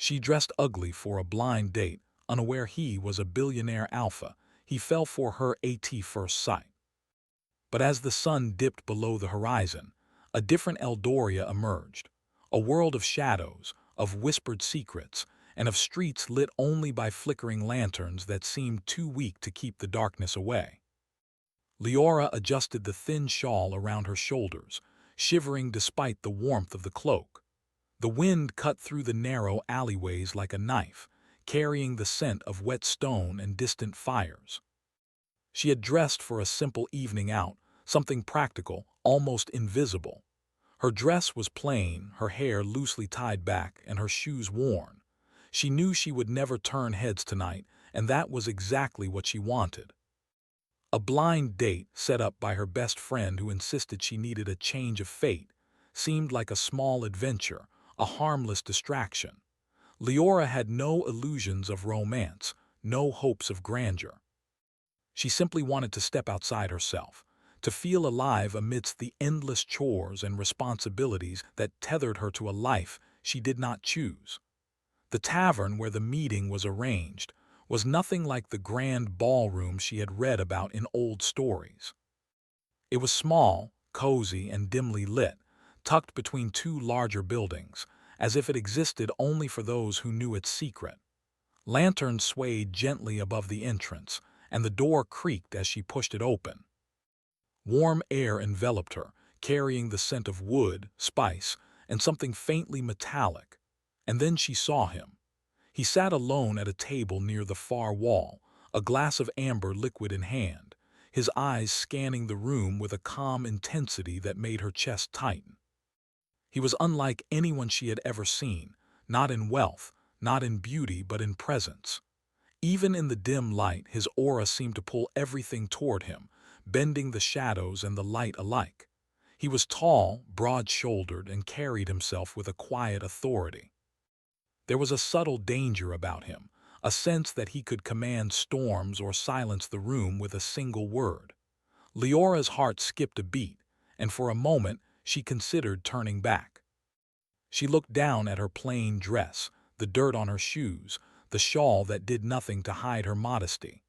She dressed ugly for a blind date, unaware he was a billionaire alpha. He fell for her at first sight. But as the sun dipped below the horizon, a different Eldoria emerged. A world of shadows, of whispered secrets, and of streets lit only by flickering lanterns that seemed too weak to keep the darkness away. Leora adjusted the thin shawl around her shoulders, shivering despite the warmth of the cloak. The wind cut through the narrow alleyways like a knife, carrying the scent of wet stone and distant fires. She had dressed for a simple evening out, something practical, almost invisible. Her dress was plain, her hair loosely tied back, and her shoes worn. She knew she would never turn heads tonight, and that was exactly what she wanted. A blind date set up by her best friend who insisted she needed a change of fate seemed like a small adventure, a harmless distraction. Leora had no illusions of romance, no hopes of grandeur. She simply wanted to step outside herself, to feel alive amidst the endless chores and responsibilities that tethered her to a life she did not choose. The tavern where the meeting was arranged was nothing like the grand ballroom she had read about in old stories. It was small, cozy, and dimly lit, tucked between two larger buildings, as if it existed only for those who knew its secret. Lanterns swayed gently above the entrance, and the door creaked as she pushed it open. Warm air enveloped her, carrying the scent of wood, spice, and something faintly metallic. And then she saw him. He sat alone at a table near the far wall, a glass of amber liquid in hand, his eyes scanning the room with a calm intensity that made her chest tighten. He was unlike anyone she had ever seen, not in wealth, not in beauty, but in presence. Even in the dim light, his aura seemed to pull everything toward him, bending the shadows and the light alike. He was tall, broad-shouldered, and carried himself with a quiet authority. There was a subtle danger about him, a sense that he could command storms or silence the room with a single word. Leora's heart skipped a beat, and for a moment she considered turning back. She looked down at her plain dress, the dirt on her shoes, the shawl that did nothing to hide her modesty.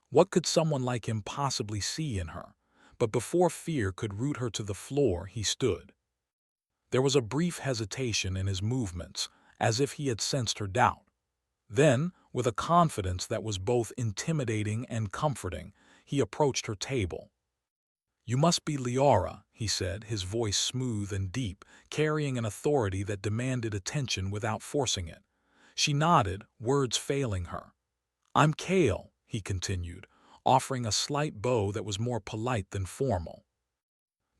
What could someone like him possibly see in her? But before fear could root her to the floor, he stood. There was a brief hesitation in his movements, as if he had sensed her doubt. Then, with a confidence that was both intimidating and comforting, he approached her table. "You must be Leora," he said, his voice smooth and deep, carrying an authority that demanded attention without forcing it. She nodded, words failing her. "I'm Kale," he continued, offering a slight bow that was more polite than formal.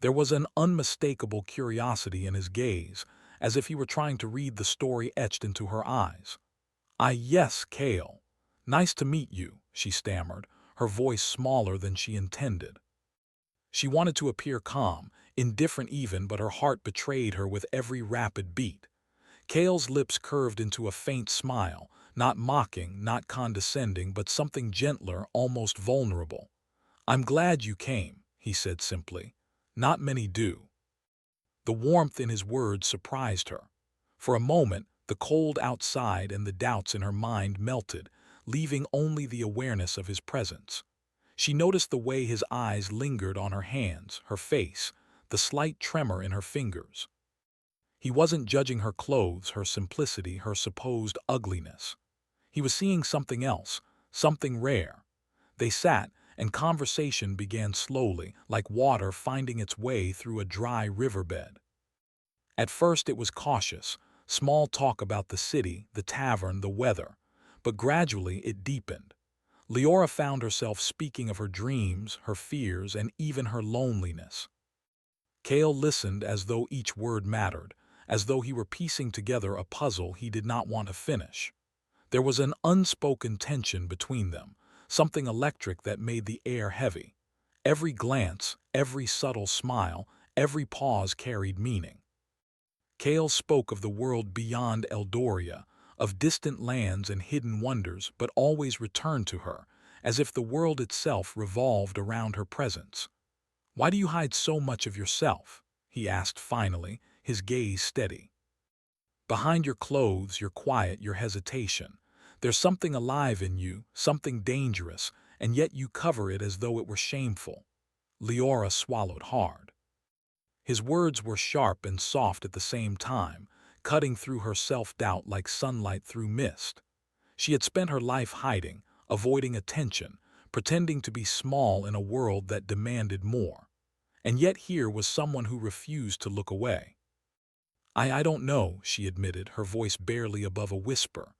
There was an unmistakable curiosity in his gaze, as if he were trying to read the story etched into her eyes. Yes, Kale. Nice to meet you," she stammered, her voice smaller than she intended. She wanted to appear calm, indifferent even, but her heart betrayed her with every rapid beat. Kale's lips curved into a faint smile, not mocking, not condescending, but something gentler, almost vulnerable. "I'm glad you came," he said simply. "Not many do." The warmth in his words surprised her. For a moment, the cold outside and the doubts in her mind melted, leaving only the awareness of his presence. She noticed the way his eyes lingered on her hands, her face, the slight tremor in her fingers. He wasn't judging her clothes, her simplicity, her supposed ugliness. He was seeing something else, something rare. They sat, and conversation began slowly, like water finding its way through a dry riverbed. At first it was cautious, small talk about the city, the tavern, the weather, but gradually it deepened. Leora found herself speaking of her dreams, her fears, and even her loneliness. Kale listened as though each word mattered, as though he were piecing together a puzzle he did not want to finish. There was an unspoken tension between them, something electric that made the air heavy. Every glance, every subtle smile, every pause carried meaning. Kale spoke of the world beyond Eldoria, of distant lands and hidden wonders, but always returned to her, as if the world itself revolved around her presence. "Why do you hide so much of yourself?" he asked finally, his gaze steady. Behind your clothes, your quiet, your hesitation. There's something alive in you, something dangerous, and yet you cover it as though it were shameful. Leora swallowed hard. His words were sharp and soft at the same time, cutting through her self-doubt like sunlight through mist. She had spent her life hiding, avoiding attention, pretending to be small in a world that demanded more. And yet here was someone who refused to look away. I don't know, she admitted, her voice barely above a whisper.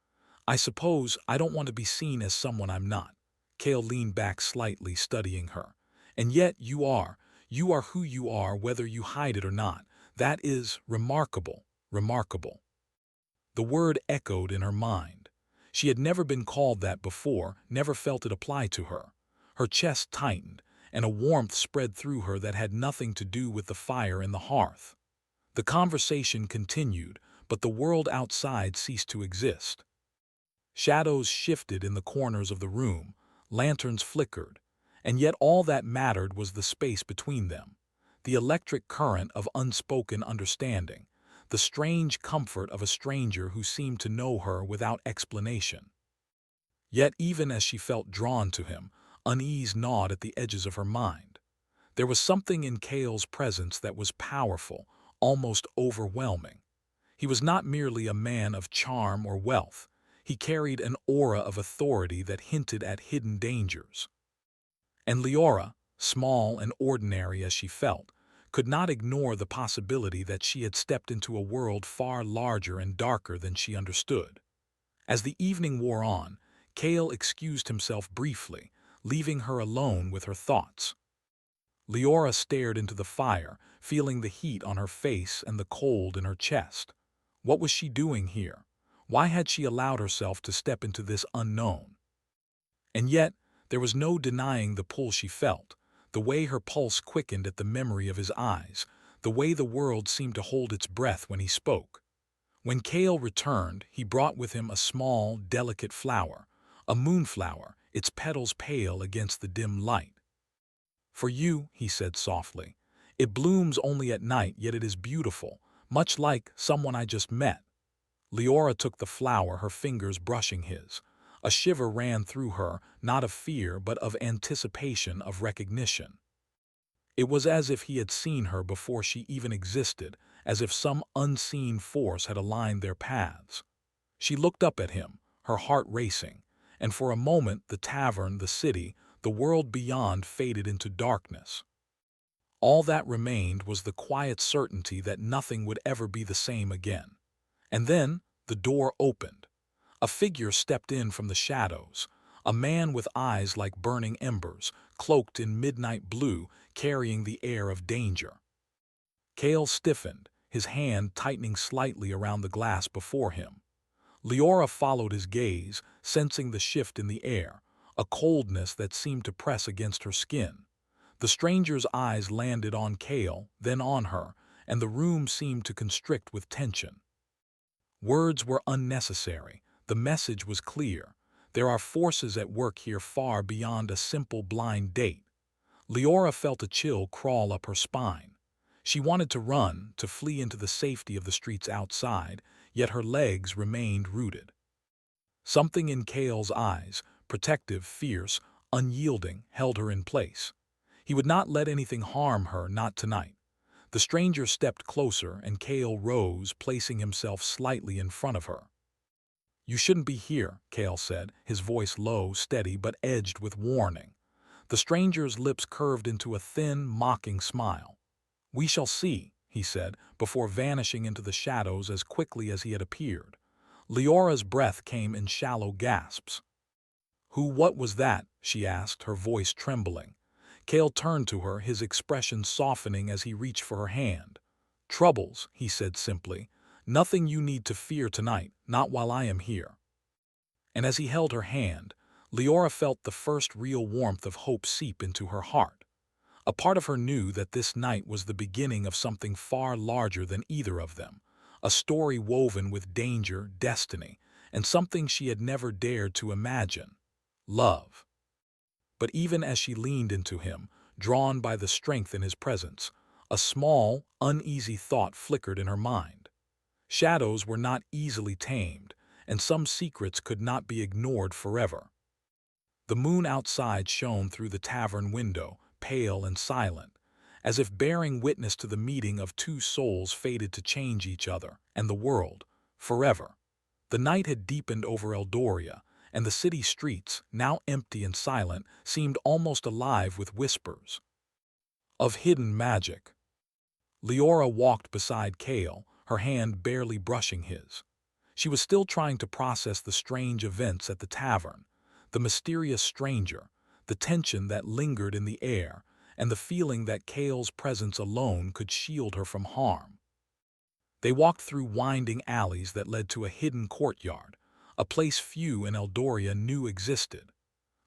I suppose I don't want to be seen as someone I'm not. Kale leaned back slightly, studying her. And yet you are. You are who you are, whether you hide it or not. That is remarkable, remarkable. The word echoed in her mind. She had never been called that before, never felt it apply to her. Her chest tightened, and a warmth spread through her that had nothing to do with the fire in the hearth. The conversation continued, but the world outside ceased to exist. Shadows shifted in the corners of the room, lanterns flickered, and yet all that mattered was the space between them, the electric current of unspoken understanding, the strange comfort of a stranger who seemed to know her without explanation. Yet even as she felt drawn to him, unease gnawed at the edges of her mind. There was something in Kale's presence that was powerful, almost overwhelming. He was not merely a man of charm or wealth. He carried an aura of authority that hinted at hidden dangers. And Leora, small and ordinary as she felt, could not ignore the possibility that she had stepped into a world far larger and darker than she understood. As the evening wore on, Kale excused himself briefly, leaving her alone with her thoughts. Leora stared into the fire, feeling the heat on her face and the cold in her chest. What was she doing here? Why had she allowed herself to step into this unknown? And yet, there was no denying the pull she felt, the way her pulse quickened at the memory of his eyes, the way the world seemed to hold its breath when he spoke. When Kale returned, he brought with him a small, delicate flower, a moonflower, its petals pale against the dim light. For you, he said softly. It blooms only at night, yet it is beautiful, much like someone I just met. Leora took the flower, her fingers brushing his. A shiver ran through her, not of fear but of anticipation, of recognition. It was as if he had seen her before she even existed, as if some unseen force had aligned their paths. She looked up at him, her heart racing, and for a moment the tavern, the city, the world beyond faded into darkness. All that remained was the quiet certainty that nothing would ever be the same again. And then the door opened. A figure stepped in from the shadows, a man with eyes like burning embers, cloaked in midnight blue, carrying the air of danger. Kale stiffened, his hand tightening slightly around the glass before him. Leora followed his gaze, sensing the shift in the air, a coldness that seemed to press against her skin. The stranger's eyes landed on Kale, then on her, and the room seemed to constrict with tension. Words were unnecessary. The message was clear. There are forces at work here far beyond a simple blind date. Leora felt a chill crawl up her spine. She wanted to run, to flee into the safety of the streets outside, yet her legs remained rooted. Something in Kale's eyes, protective, fierce, unyielding, held her in place. He would not let anything harm her, not tonight. The stranger stepped closer, and Kale rose, placing himself slightly in front of her. You shouldn't be here, Kale said, his voice low, steady, but edged with warning. The stranger's lips curved into a thin, mocking smile. We shall see, he said, before vanishing into the shadows as quickly as he had appeared. Leora's breath came in shallow gasps. What was that? She asked, her voice trembling. Kale turned to her, his expression softening as he reached for her hand. Troubles, he said simply. Nothing you need to fear tonight, not while I am here. And as he held her hand, Leora felt the first real warmth of hope seep into her heart. A part of her knew that this night was the beginning of something far larger than either of them, a story woven with danger, destiny, and something she had never dared to imagine: love. But even as she leaned into him, drawn by the strength in his presence, a small, uneasy thought flickered in her mind. Shadows were not easily tamed, and some secrets could not be ignored forever. The moon outside shone through the tavern window, pale and silent, as if bearing witness to the meeting of two souls fated to change each other and the world forever. The night had deepened over Eldoria, and the city streets, now empty and silent, seemed almost alive with whispers of hidden magic. Leora walked beside Kale, her hand barely brushing his. She was still trying to process the strange events at the tavern, the mysterious stranger, the tension that lingered in the air, and the feeling that Kale's presence alone could shield her from harm. They walked through winding alleys that led to a hidden courtyard, a place few in Eldoria knew existed.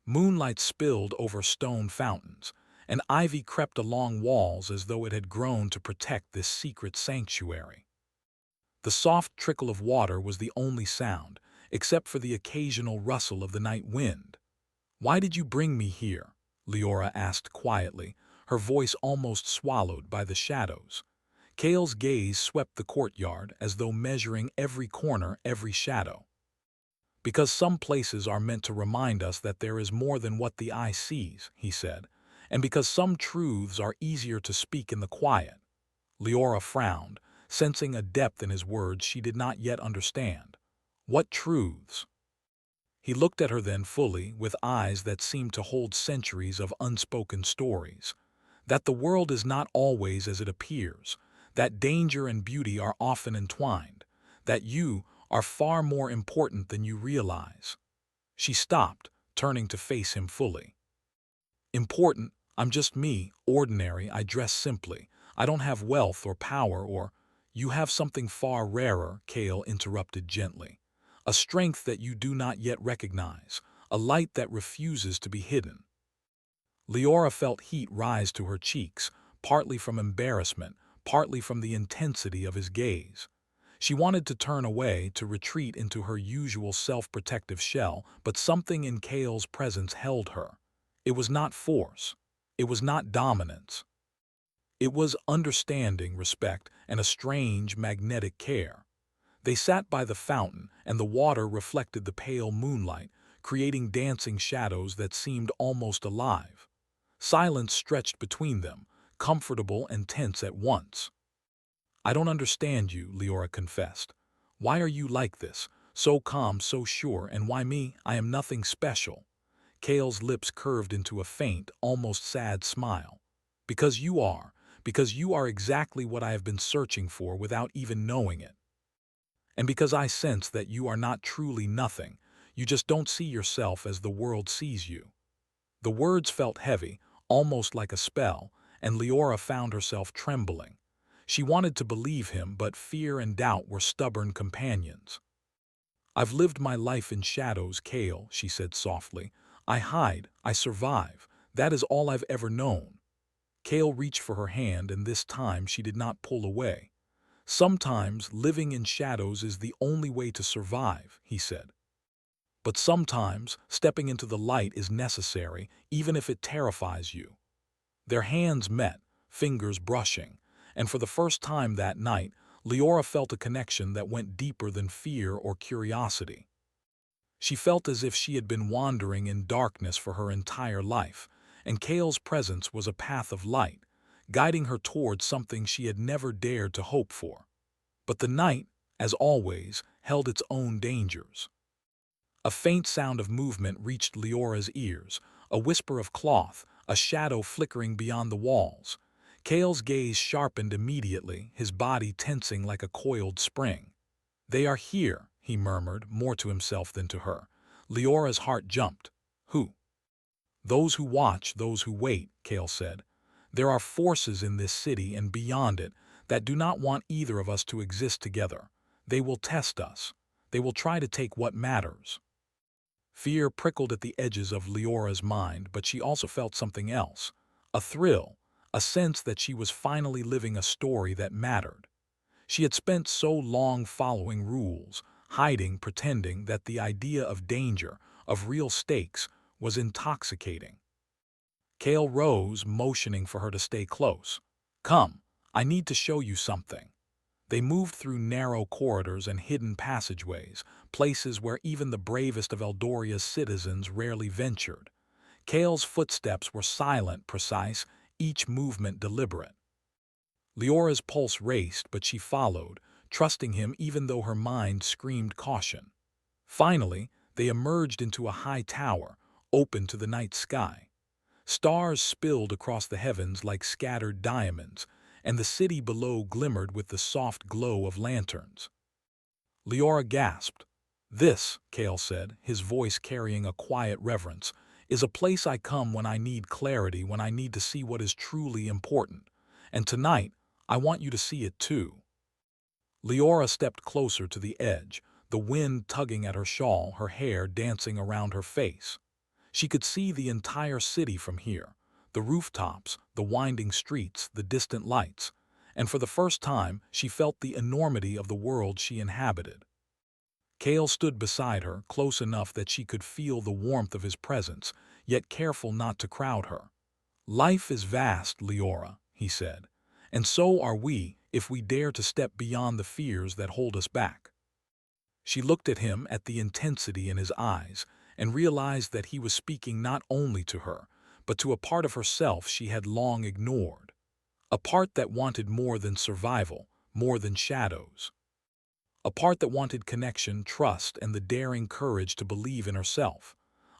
Moonlight spilled over stone fountains, and ivy crept along walls as though it had grown to protect this secret sanctuary. The soft trickle of water was the only sound, except for the occasional rustle of the night wind. "Why did you bring me here?" Leora asked quietly, her voice almost swallowed by the shadows. Kale's gaze swept the courtyard as though measuring every corner, every shadow. "Because some places are meant to remind us that there is more than what the eye sees," he said, "and because some truths are easier to speak in the quiet." Leora frowned, sensing a depth in his words she did not yet understand. "What truths?" He looked at her then fully, with eyes that seemed to hold centuries of unspoken stories. That the world is not always as it appears, that danger and beauty are often entwined, that you are far more important than you realize. She stopped, turning to face him fully. "Important? I'm just me, ordinary, I dress simply. I don't have wealth or power or—" "You have something far rarer," Kale interrupted gently. "A strength that you do not yet recognize, a light that refuses to be hidden." Leora felt heat rise to her cheeks, partly from embarrassment, partly from the intensity of his gaze. She wanted to turn away, to retreat into her usual self-protective shell, but something in Kale's presence held her. It was not force. It was not dominance. It was understanding, respect, and a strange, magnetic care. They sat by the fountain, and the water reflected the pale moonlight, creating dancing shadows that seemed almost alive. Silence stretched between them, comfortable and tense at once. "I don't understand you," Leora confessed. "Why are you like this, so calm, so sure, and why me? I am nothing special." Kale's lips curved into a faint, almost sad smile. "Because you are. Because you are exactly what I have been searching for without even knowing it. And because I sense that you are not truly nothing, you just don't see yourself as the world sees you." The words felt heavy, almost like a spell, and Leora found herself trembling. She wanted to believe him, but fear and doubt were stubborn companions. "I've lived my life in shadows, Kale," she said softly. "I hide, I survive. That is all I've ever known." Kale reached for her hand, and this time she did not pull away. "Sometimes living in shadows is the only way to survive," he said. "But sometimes stepping into the light is necessary, even if it terrifies you." Their hands met, fingers brushing, and for the first time that night, Leora felt a connection that went deeper than fear or curiosity. She felt as if she had been wandering in darkness for her entire life, and Kale's presence was a path of light, guiding her towards something she had never dared to hope for. But the night, as always, held its own dangers. A faint sound of movement reached Leora's ears, a whisper of cloth, a shadow flickering beyond the walls. Kale's gaze sharpened immediately, his body tensing like a coiled spring. "They are here," he murmured, more to himself than to her. Leora's heart jumped. "Who?" "Those who watch, those who wait," Kale said. "There are forces in this city and beyond it that do not want either of us to exist together. They will test us. They will try to take what matters." Fear prickled at the edges of Leora's mind, but she also felt something else. A thrill, a sense that she was finally living a story that mattered. She had spent so long following rules, hiding, pretending, that the idea of danger, of real stakes, was intoxicating. Kale rose, motioning for her to stay close. "Come, I need to show you something." They moved through narrow corridors and hidden passageways, places where even the bravest of Eldoria's citizens rarely ventured. Kale's footsteps were silent, precise, each movement deliberate. Leora's pulse raced, but she followed, trusting him even though her mind screamed caution. Finally, they emerged into a high tower, open to the night sky. Stars spilled across the heavens like scattered diamonds, and the city below glimmered with the soft glow of lanterns. Leora gasped. "This," Kale said, his voice carrying a quiet reverence, "is a place I come when I need clarity, when I need to see what is truly important. And tonight, I want you to see it too." Leora stepped closer to the edge, the wind tugging at her shawl, her hair dancing around her face. She could see the entire city from here, the rooftops, the winding streets, the distant lights, and for the first time she felt the enormity of the world she inhabited. Kale stood beside her, close enough that she could feel the warmth of his presence, yet careful not to crowd her. "Life is vast, Leora," he said, "and so are we if we dare to step beyond the fears that hold us back." She looked at him, at the intensity in his eyes, and realized that he was speaking not only to her, but to a part of herself she had long ignored. A part that wanted more than survival, more than shadows. A part that wanted connection, trust, and the daring courage to believe in herself.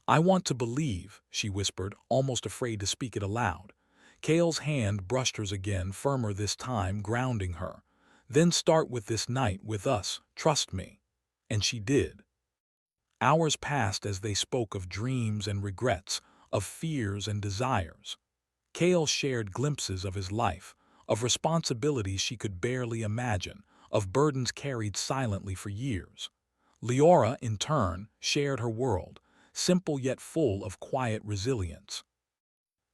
"I want to believe," she whispered, almost afraid to speak it aloud. Kale's hand brushed hers again, firmer this time, grounding her. "Then start with this night, with us, trust me." And she did. Hours passed as they spoke of dreams and regrets, of fears and desires. Kale shared glimpses of his life, of responsibilities she could barely imagine, of burdens carried silently for years. Leora, in turn, shared her world, simple yet full of quiet resilience.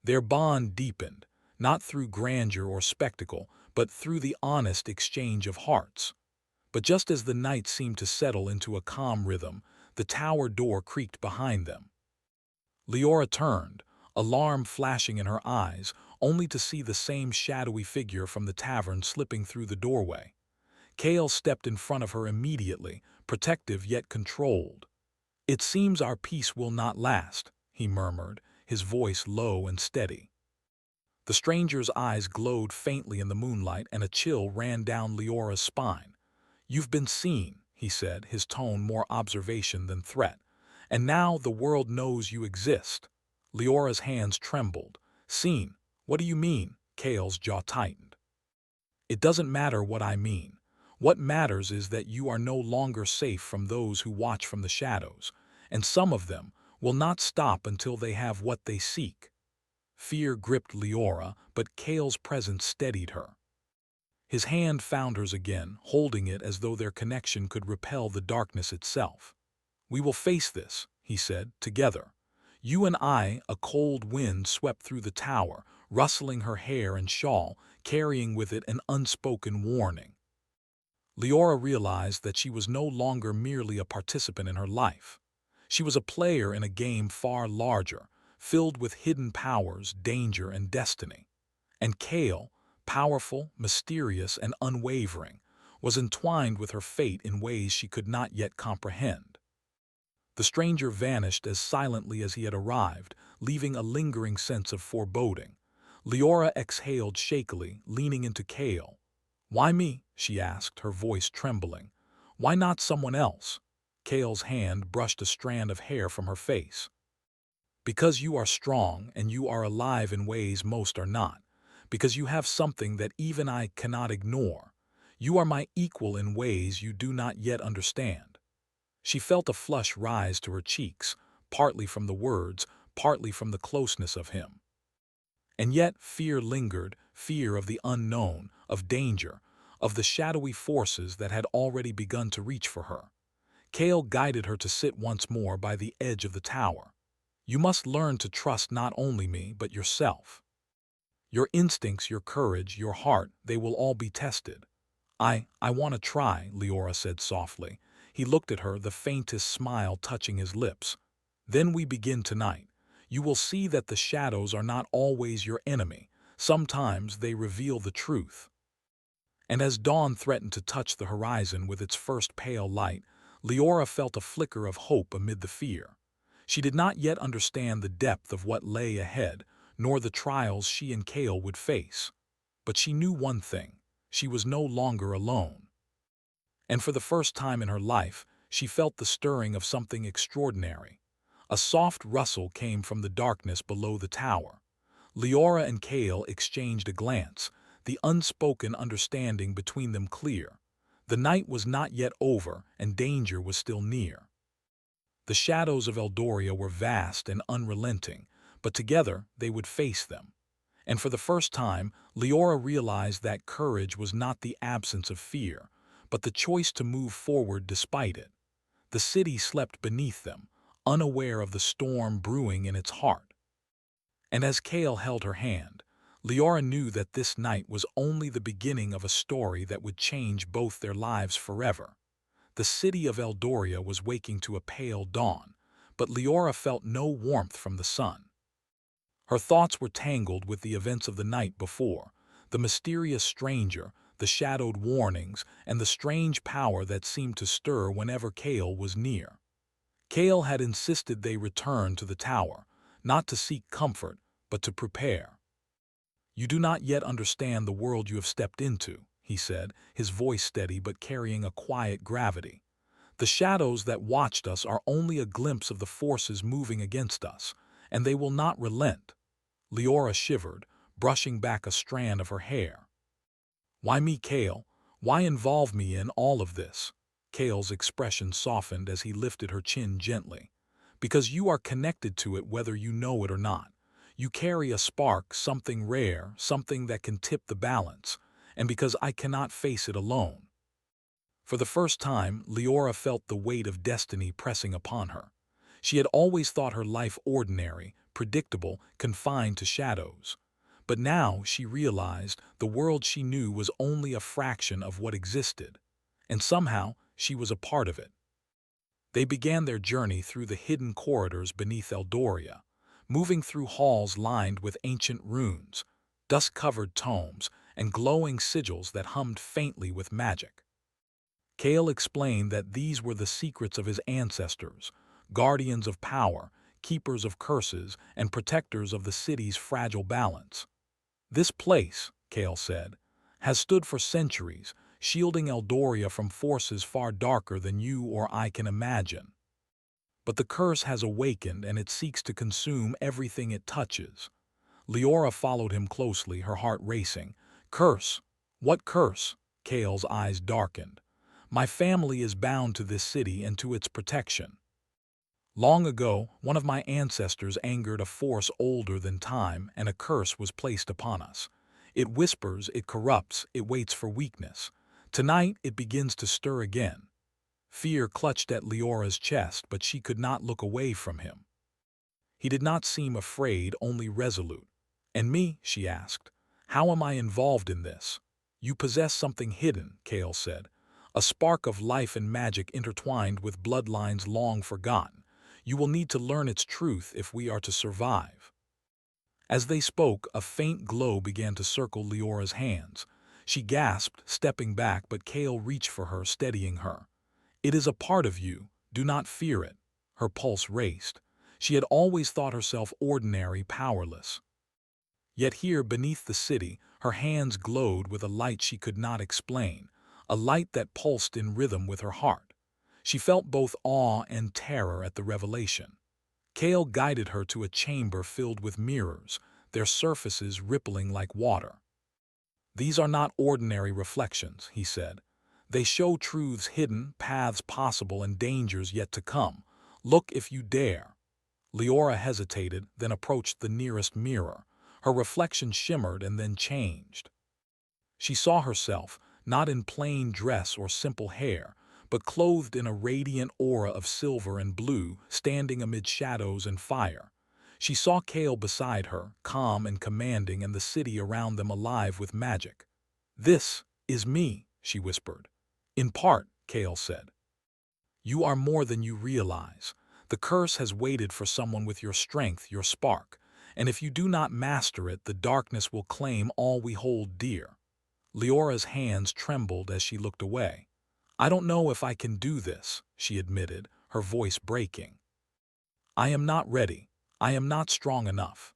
Their bond deepened, not through grandeur or spectacle, but through the honest exchange of hearts. But just as the night seemed to settle into a calm rhythm, the tower door creaked behind them. Leora turned, alarm flashing in her eyes, only to see the same shadowy figure from the tavern slipping through the doorway. Kale stepped in front of her immediately, protective yet controlled. "It seems our peace will not last," he murmured, his voice low and steady. The stranger's eyes glowed faintly in the moonlight, and a chill ran down Leora's spine. "You've been seen," he said, his tone more observation than threat. "And now the world knows you exist." Leora's hands trembled. "Seen? What do you mean?" Kale's jaw tightened. "It doesn't matter what I mean. What matters is that you are no longer safe from those who watch from the shadows, and some of them will not stop until they have what they seek." Fear gripped Leora, but Kale's presence steadied her. His hand found hers again, holding it as though their connection could repel the darkness itself. "We will face this," he said, "together. You and I." A cold wind swept through the tower, rustling her hair and shawl, carrying with it an unspoken warning. Leora realized that she was no longer merely a participant in her life. She was a player in a game far larger, filled with hidden powers, danger, and destiny. And Kale, powerful, mysterious, and unwavering, was entwined with her fate in ways she could not yet comprehend. The stranger vanished as silently as he had arrived, leaving a lingering sense of foreboding. Leora exhaled shakily, leaning into Kale. "Why me?" she asked, her voice trembling. "Why not someone else?" Kale's hand brushed a strand of hair from her face. "Because you are strong, and you are alive in ways most are not. Because you have something that even I cannot ignore. You are my equal in ways you do not yet understand." She felt a flush rise to her cheeks, partly from the words, partly from the closeness of him. And yet fear lingered, fear of the unknown, of danger, of the shadowy forces that had already begun to reach for her. Kale guided her to sit once more by the edge of the tower. "You must learn to trust not only me, but yourself. Your instincts, your courage, your heart, they will all be tested." I want to try," Leora said softly. He looked at her, the faintest smile touching his lips. "Then we begin tonight. You will see that the shadows are not always your enemy. Sometimes they reveal the truth." And as dawn threatened to touch the horizon with its first pale light, Leora felt a flicker of hope amid the fear. She did not yet understand the depth of what lay ahead, nor the trials she and Kale would face. But she knew one thing: she was no longer alone. And for the first time in her life, she felt the stirring of something extraordinary. A soft rustle came from the darkness below the tower. Leora and Kale exchanged a glance, the unspoken understanding between them clear. The night was not yet over, and danger was still near. The shadows of Eldoria were vast and unrelenting, but together they would face them. And for the first time, Leora realized that courage was not the absence of fear, but the choice to move forward despite it. The city slept beneath them, unaware of the storm brewing in its heart. And as Kale held her hand, Leora knew that this night was only the beginning of a story that would change both their lives forever. The city of Eldoria was waking to a pale dawn, but Leora felt no warmth from the sun. Her thoughts were tangled with the events of the night before, the mysterious stranger, the shadowed warnings, and the strange power that seemed to stir whenever Kale was near. Kale had insisted they return to the tower, not to seek comfort, but to prepare. "You do not yet understand the world you have stepped into," he said, his voice steady but carrying a quiet gravity. "The shadows that watched us are only a glimpse of the forces moving against us, and they will not relent." Leora shivered, brushing back a strand of her hair. "Why me, Kale? Why involve me in all of this?" Kale's expression softened as he lifted her chin gently. "Because you are connected to it whether you know it or not. You carry a spark, something rare, something that can tip the balance, and because I cannot face it alone." For the first time, Leora felt the weight of destiny pressing upon her. She had always thought her life ordinary, predictable, confined to shadows. But now she realized the world she knew was only a fraction of what existed, and somehow she was a part of it. They began their journey through the hidden corridors beneath Eldoria, moving through halls lined with ancient runes, dust-covered tomes, and glowing sigils that hummed faintly with magic. Kale explained that these were the secrets of his ancestors, guardians of power, keepers of curses, and protectors of the city's fragile balance. "This place," Kale said, "has stood for centuries, shielding Eldoria from forces far darker than you or I can imagine. But the curse has awakened and it seeks to consume everything it touches." Leora followed him closely, her heart racing. "Curse? What curse?" Kale's eyes darkened. "My family is bound to this city and to its protection. Long ago, one of my ancestors angered a force older than time, and a curse was placed upon us. It whispers, it corrupts, it waits for weakness. Tonight it begins to stir again." Fear clutched at Leora's chest, but she could not look away from him. He did not seem afraid, only resolute. "And me?" she asked. "How am I involved in this?" "You possess something hidden," Kale said. "A spark of life and magic intertwined with bloodlines long forgotten. You will need to learn its truth if we are to survive." As they spoke, a faint glow began to circle Leora's hands. She gasped, stepping back, but Kale reached for her, steadying her. "It is a part of you. Do not fear it." Her pulse raced. She had always thought herself ordinary, powerless. Yet here, beneath the city, her hands glowed with a light she could not explain, a light that pulsed in rhythm with her heart. She felt both awe and terror at the revelation. Kale guided her to a chamber filled with mirrors, their surfaces rippling like water. "These are not ordinary reflections," he said. "They show truths hidden, paths possible, and dangers yet to come. Look if you dare." Leora hesitated, then approached the nearest mirror. Her reflection shimmered and then changed. She saw herself, not in plain dress or simple hair, but clothed in a radiant aura of silver and blue, standing amid shadows and fire. She saw Kale beside her, calm and commanding, and the city around them alive with magic. "This is me," she whispered. "In part," Kale said. "You are more than you realize. The curse has waited for someone with your strength, your spark, and if you do not master it, the darkness will claim all we hold dear." Leora's hands trembled as she looked away. "I don't know if I can do this," she admitted, her voice breaking. "I am not ready. I am not strong enough."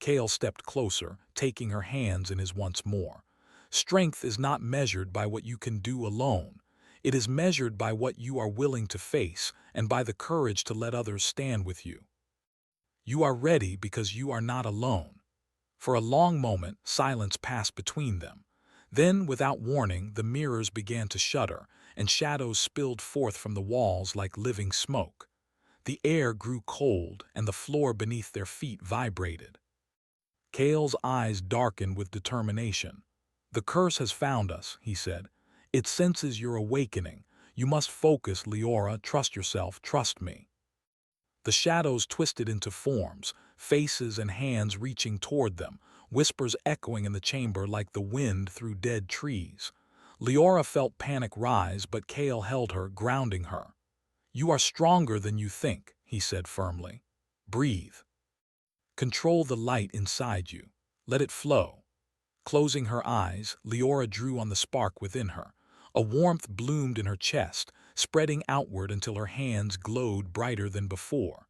Kale stepped closer, taking her hands in his once more. "Strength is not measured by what you can do alone. It is measured by what you are willing to face and by the courage to let others stand with you. You are ready because you are not alone." For a long moment, silence passed between them. Then, without warning, the mirrors began to shudder, and shadows spilled forth from the walls like living smoke. The air grew cold, and the floor beneath their feet vibrated. Kale's eyes darkened with determination. "The curse has found us," he said. "It senses your awakening. You must focus, Leora. Trust yourself. Trust me." The shadows twisted into forms, faces and hands reaching toward them, whispers echoing in the chamber like the wind through dead trees. Leora felt panic rise, but Kale held her, grounding her. "You are stronger than you think," he said firmly. "Breathe. Control the light inside you. Let it flow." Closing her eyes, Leora drew on the spark within her. A warmth bloomed in her chest, spreading outward until her hands glowed brighter than before.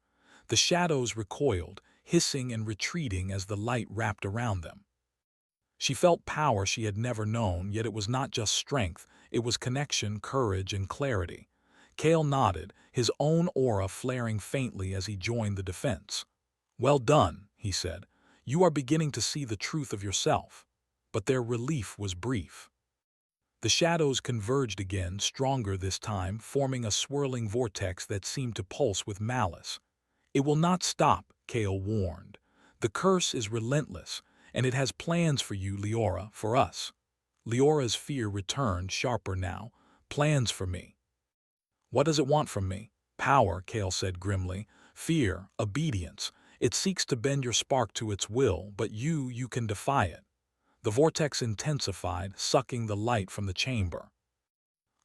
The shadows recoiled, hissing and retreating as the light wrapped around them. She felt power she had never known, yet it was not just strength, it was connection, courage, and clarity. Kale nodded, his own aura flaring faintly as he joined the defense. "Well done," he said. "You are beginning to see the truth of yourself." But their relief was brief. The shadows converged again, stronger this time, forming a swirling vortex that seemed to pulse with malice. "It will not stop," Kale warned. "The curse is relentless, and it has plans for you, Leora, for us." Leora's fear returned, sharper now. "Plans for me. What does it want from me?" "Power," Kale said grimly. "Fear, obedience. It seeks to bend your spark to its will, but you can defy it." The vortex intensified, sucking the light from the chamber.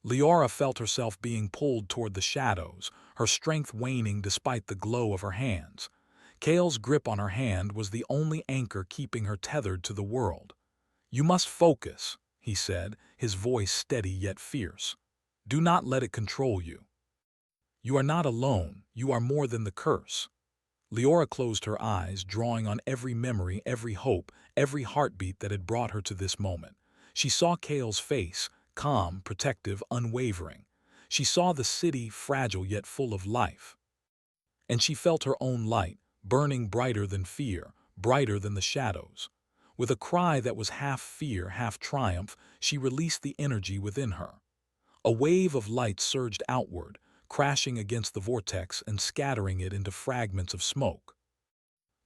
Leora felt herself being pulled toward the shadows, her strength waning despite the glow of her hands. Kale's grip on her hand was the only anchor keeping her tethered to the world. "You must focus," he said, his voice steady yet fierce. "Do not let it control you. You are not alone, you are more than the curse." Leora closed her eyes, drawing on every memory, every hope, every heartbeat that had brought her to this moment. She saw Kale's face, calm, protective, unwavering. She saw the city, fragile yet full of life. And she felt her own light, burning brighter than fear, brighter than the shadows. With a cry that was half fear, half triumph, she released the energy within her. A wave of light surged outward, crashing against the vortex and scattering it into fragments of smoke.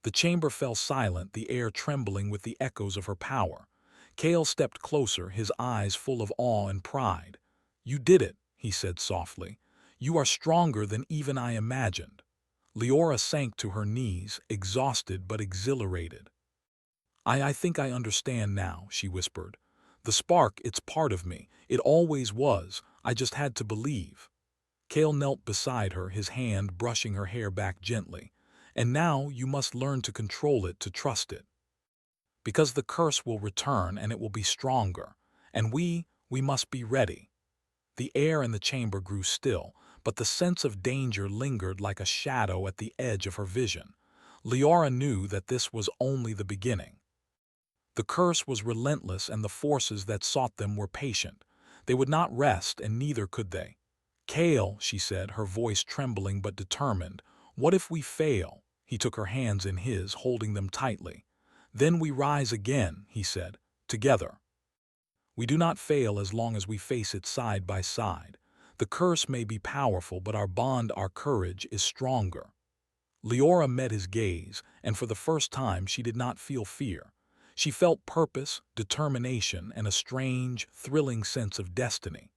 The chamber fell silent, the air trembling with the echoes of her power. Kale stepped closer, his eyes full of awe and pride. "You did it," he said softly. "You are stronger than even I imagined." Leora sank to her knees, exhausted but exhilarated. I think I understand now," she whispered. "The spark, it's part of me. It always was. I just had to believe." Kale knelt beside her, his hand brushing her hair back gently. "And now you must learn to control it, to trust it. Because the curse will return and it will be stronger. And we must be ready." The air in the chamber grew still, but the sense of danger lingered like a shadow at the edge of her vision. Leora knew that this was only the beginning. The curse was relentless and the forces that sought them were patient. They would not rest, and neither could they. "Kale," she said, her voice trembling but determined, "what if we fail?" He took her hands in his, holding them tightly. "Then we rise again," he said, "together. We do not fail as long as we face it side by side. The curse may be powerful, but our bond, our courage, is stronger." Leora met his gaze, and for the first time she did not feel fear. She felt purpose, determination, and a strange, thrilling sense of destiny.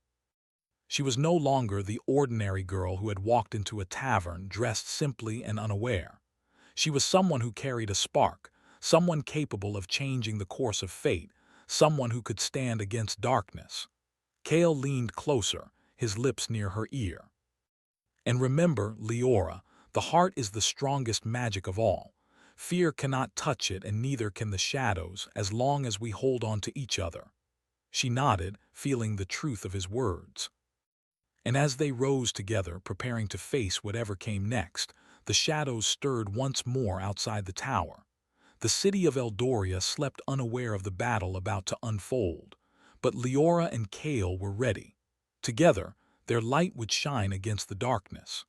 She was no longer the ordinary girl who had walked into a tavern dressed simply and unaware. She was someone who carried a spark, someone capable of changing the course of fate, someone who could stand against darkness. Kale leaned closer, his lips near her ear. "And remember, Leora, the heart is the strongest magic of all. Fear cannot touch it, and neither can the shadows, as long as we hold on to each other." She nodded, feeling the truth of his words. And as they rose together, preparing to face whatever came next, the shadows stirred once more outside the tower. The city of Eldoria slept unaware of the battle about to unfold, but Leora and Kale were ready. Together, their light would shine against the darkness.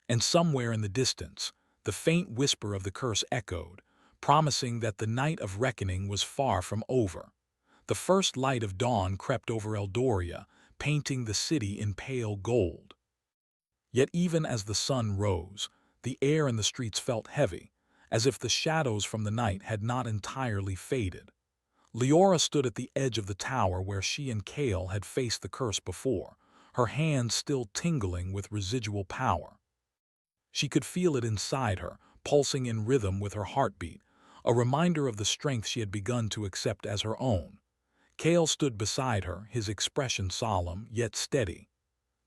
And somewhere in the distance, the faint whisper of the curse echoed, promising that the night of reckoning was far from over. The first light of dawn crept over Eldoria, painting the city in pale gold. Yet even as the sun rose, the air in the streets felt heavy, as if the shadows from the night had not entirely faded. Leora stood at the edge of the tower where she and Kale had faced the curse before, her hands still tingling with residual power. She could feel it inside her, pulsing in rhythm with her heartbeat, a reminder of the strength she had begun to accept as her own. Kale stood beside her, his expression solemn yet steady.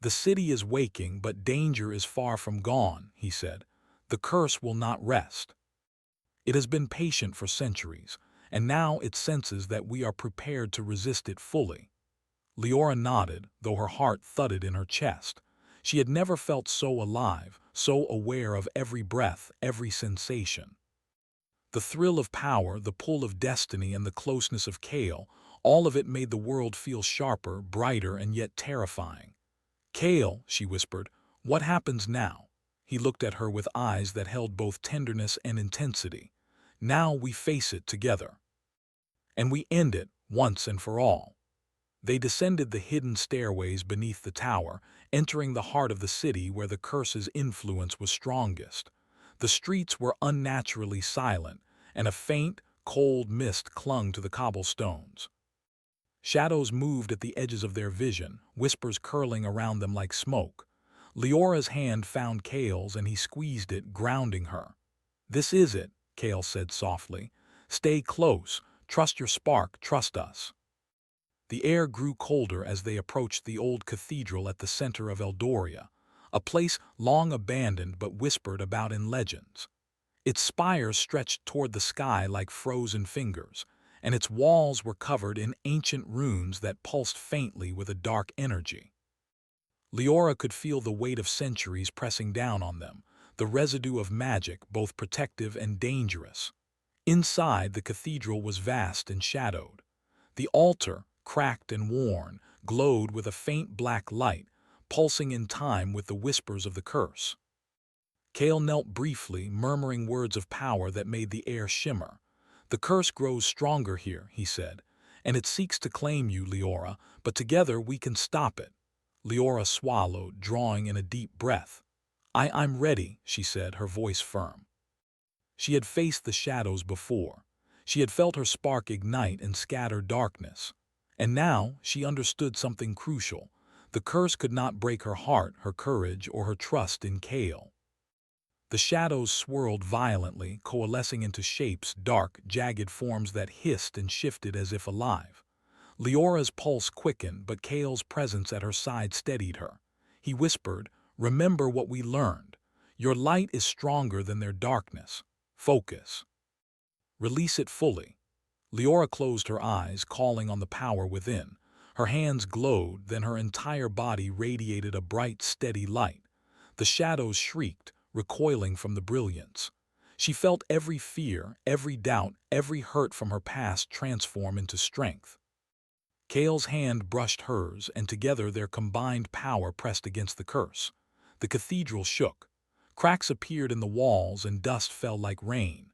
"The city is waking, but danger is far from gone," he said. "The curse will not rest. It has been patient for centuries, and now it senses that we are prepared to resist it fully." Leora nodded, though her heart thudded in her chest. She had never felt so alive, so aware of every breath, every sensation. The thrill of power, the pull of destiny, and the closeness of Kale, all of it made the world feel sharper, brighter, and yet terrifying. "Kale," she whispered, "what happens now?" He looked at her with eyes that held both tenderness and intensity. "Now we face it together. And we end it, once and for all." They descended the hidden stairways beneath the tower, entering the heart of the city where the curse's influence was strongest. The streets were unnaturally silent, and a faint, cold mist clung to the cobblestones. Shadows moved at the edges of their vision, whispers curling around them like smoke. Leora's hand found Kale's and he squeezed it, grounding her. "This is it," Kale said softly. "Stay close. Trust your spark. Trust us." The air grew colder as they approached the old cathedral at the center of Eldoria, a place long abandoned but whispered about in legends. Its spires stretched toward the sky like frozen fingers, and its walls were covered in ancient runes that pulsed faintly with a dark energy. Leora could feel the weight of centuries pressing down on them, the residue of magic, both protective and dangerous. Inside, the cathedral was vast and shadowed. The altar, cracked and worn, glowed with a faint black light, pulsing in time with the whispers of the curse. Kale knelt briefly, murmuring words of power that made the air shimmer. "The curse grows stronger here," he said, "and it seeks to claim you, Leora, but together we can stop it." Leora swallowed, drawing in a deep breath. I'm ready," she said, her voice firm. She had faced the shadows before. She had felt her spark ignite and scatter darkness. And now she understood something crucial. The curse could not break her heart, her courage, or her trust in Kale. The shadows swirled violently, coalescing into shapes, dark, jagged forms that hissed and shifted as if alive. Leora's pulse quickened, but Kale's presence at her side steadied her. He whispered, "Remember what we learned. Your light is stronger than their darkness. Focus. Release it fully." Leora closed her eyes, calling on the power within. Her hands glowed, then her entire body radiated a bright, steady light. The shadows shrieked, recoiling from the brilliance. She felt every fear, every doubt, every hurt from her past transform into strength. Kale's hand brushed hers, and together their combined power pressed against the curse. The cathedral shook. Cracks appeared in the walls and dust fell like rain.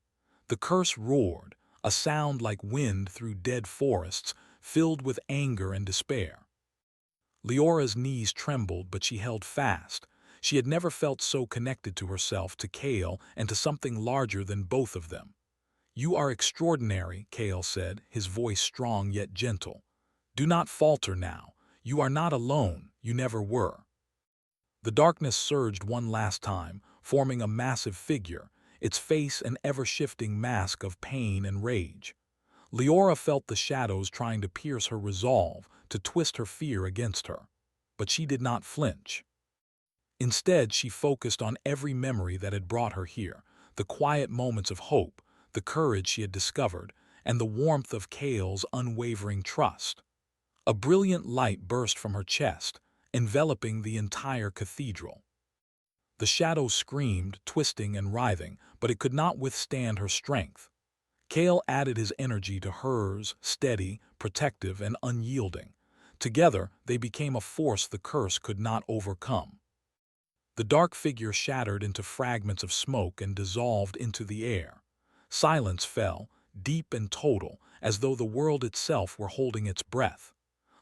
The curse roared, a sound like wind through dead forests, filled with anger and despair. Leora's knees trembled, but she held fast. She had never felt so connected to herself, to Kale, and to something larger than both of them. "You are extraordinary," Kale said, his voice strong yet gentle. "Do not falter now. You are not alone. You never were." The darkness surged one last time, forming a massive figure, its face an ever-shifting mask of pain and rage. Leora felt the shadows trying to pierce her resolve, to twist her fear against her. But she did not flinch. Instead, she focused on every memory that had brought her here, the quiet moments of hope, the courage she had discovered, and the warmth of Kale's unwavering trust. A brilliant light burst from her chest, enveloping the entire cathedral. The shadow screamed, twisting and writhing, but it could not withstand her strength. Kale added his energy to hers, steady, protective, and unyielding. Together, they became a force the curse could not overcome. The dark figure shattered into fragments of smoke and dissolved into the air. Silence fell, deep and total, as though the world itself were holding its breath.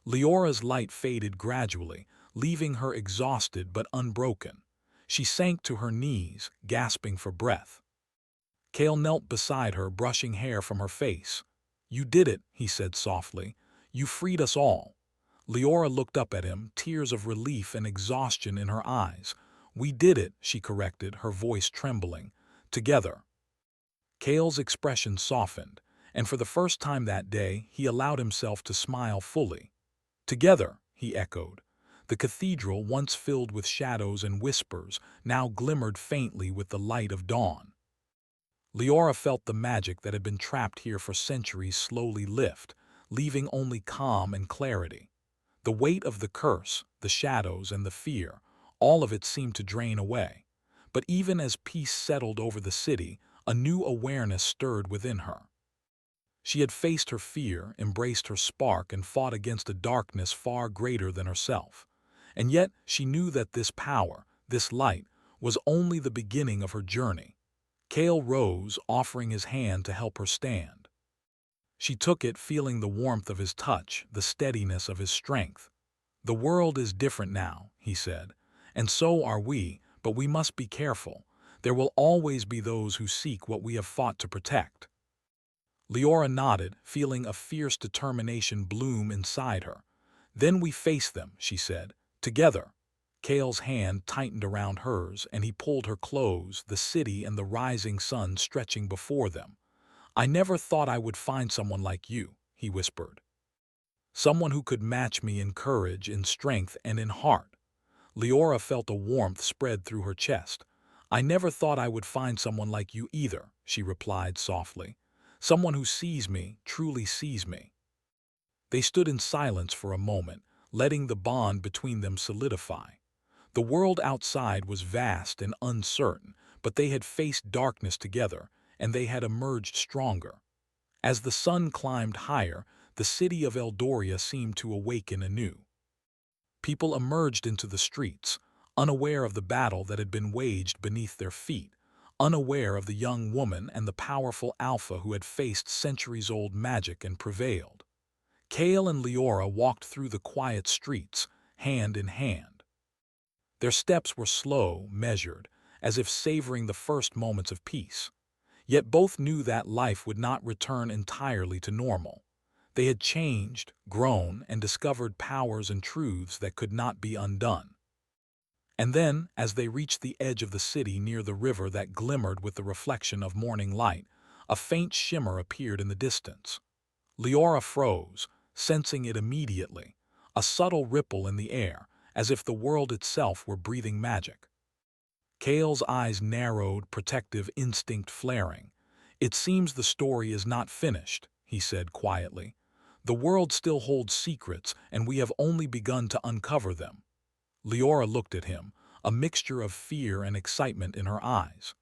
Leora's light faded gradually, leaving her exhausted but unbroken. She sank to her knees, gasping for breath. Kale knelt beside her, brushing hair from her face. "You did it," he said softly. "You freed us all." Leora looked up at him, tears of relief and exhaustion in her eyes. "We did it," she corrected, her voice trembling. "Together." Kale's expression softened, and for the first time that day, he allowed himself to smile fully. "Together," he echoed. The cathedral, once filled with shadows and whispers, now glimmered faintly with the light of dawn. Leora felt the magic that had been trapped here for centuries slowly lift, leaving only calm and clarity. The weight of the curse, the shadows, and the fear, all of it seemed to drain away. But even as peace settled over the city, a new awareness stirred within her. She had faced her fear, embraced her spark, and fought against a darkness far greater than herself. And yet she knew that this power, this light, was only the beginning of her journey. Kale rose, offering his hand to help her stand. She took it, feeling the warmth of his touch, the steadiness of his strength. "The world is different now," he said, "and so are we, but we must be careful. There will always be those who seek what we have fought to protect." Leora nodded, feeling a fierce determination bloom inside her. "Then we face them," she said, "together." Kale's hand tightened around hers, and he pulled her close, the city and the rising sun stretching before them. "I never thought I would find someone like you," he whispered. "Someone who could match me in courage, in strength, and in heart." Leora felt a warmth spread through her chest. "I never thought I would find someone like you either," she replied softly. "Someone who sees me, truly sees me." They stood in silence for a moment, letting the bond between them solidify. The world outside was vast and uncertain, but they had faced darkness together, and they had emerged stronger. As the sun climbed higher, the city of Eldoria seemed to awaken anew. People emerged into the streets, unaware of the battle that had been waged beneath their feet, unaware of the young woman and the powerful alpha who had faced centuries-old magic and prevailed. Kale and Leora walked through the quiet streets, hand in hand. Their steps were slow, measured, as if savoring the first moments of peace. Yet both knew that life would not return entirely to normal. They had changed, grown, and discovered powers and truths that could not be undone. And then, as they reached the edge of the city near the river that glimmered with the reflection of morning light, a faint shimmer appeared in the distance. Leora froze, sensing it immediately, a subtle ripple in the air, as if the world itself were breathing magic. Kale's eyes narrowed, protective instinct flaring. "It seems the story is not finished," he said quietly. "The world still holds secrets, and we have only begun to uncover them." Leora looked at him, a mixture of fear and excitement in her eyes.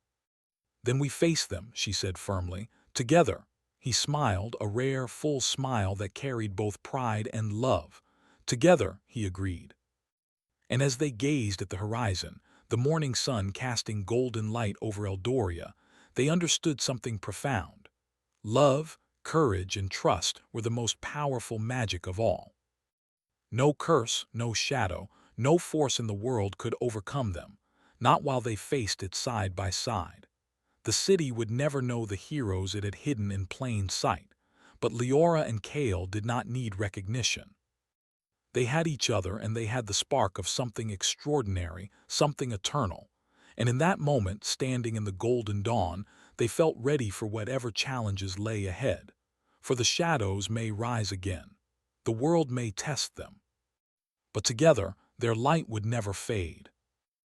"Then we face them," she said firmly, "together." He smiled, a rare, full smile that carried both pride and love. "Together," he agreed. And as they gazed at the horizon, the morning sun casting golden light over Eldoria, they understood something profound. Love, courage, and trust were the most powerful magic of all. No curse, no shadow, no force in the world could overcome them, not while they faced it side by side. The city would never know the heroes it had hidden in plain sight, but Leora and Kale did not need recognition. They had each other, and they had the spark of something extraordinary, something eternal. And in that moment, standing in the golden dawn, they felt ready for whatever challenges lay ahead. For the shadows may rise again. The world may test them. But together, their light would never fade.